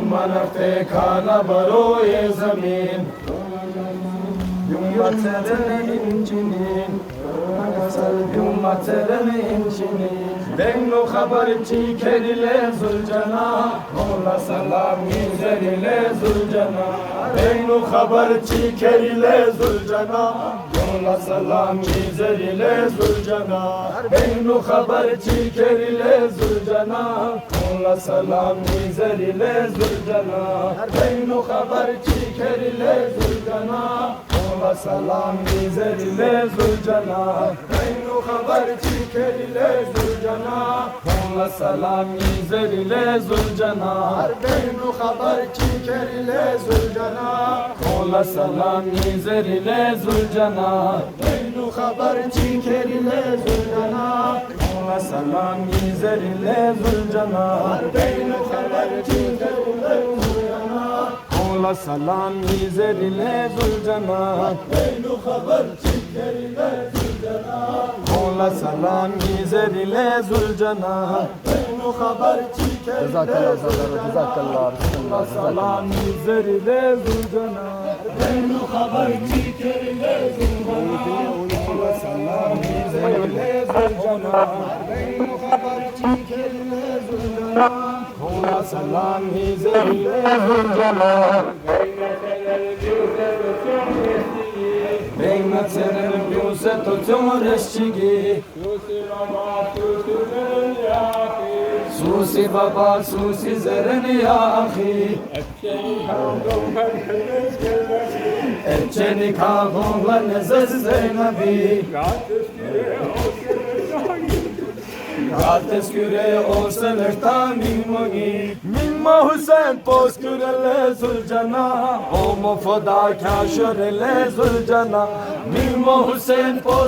जुम्मा रफ्ते खाना बरोए जमीन जुम्मा terene incinin जुम्मा terene incinin Bennu haberci kerile zulcana Mola salam mizerile zulcana Bennu haberci kerile zulcana Mola salam mizerile zulcana Bennu haberci kerile zulcana Mola salam mizerile zulcana Bennu haberci kerile zulcana Mola salam mizerile zulcana Bennu haberci kerile zulcana Mola salam mizerile zulcana Bennu haberci kerile zulcana Mola salam mizerile zulcana Bennu haberci kerile zulcana Mola salam mizerile zulcana Bennu haberci kerile zulcana Mola salam mizerile zulcana Bennu haberci kerile zulcana Mola salam mizerile zulcana Bennu haberci kerile zulcana Mola salam mizerile zulcana Bennu haberci kerile zulcana Mola salam mizerile zulcana Bennu haberci kerile zulcana Mola salam mizerile zulcana Beyna tener biuse tutum reşçigi Susi baba susi zeren ya ahi Etçeni kavunla nezez zeynabi Gates küre olsa lehta Mimma Hüseyin poz kürele zulcana Omo foda kaşörele zulcana Mimma Hüseyin poz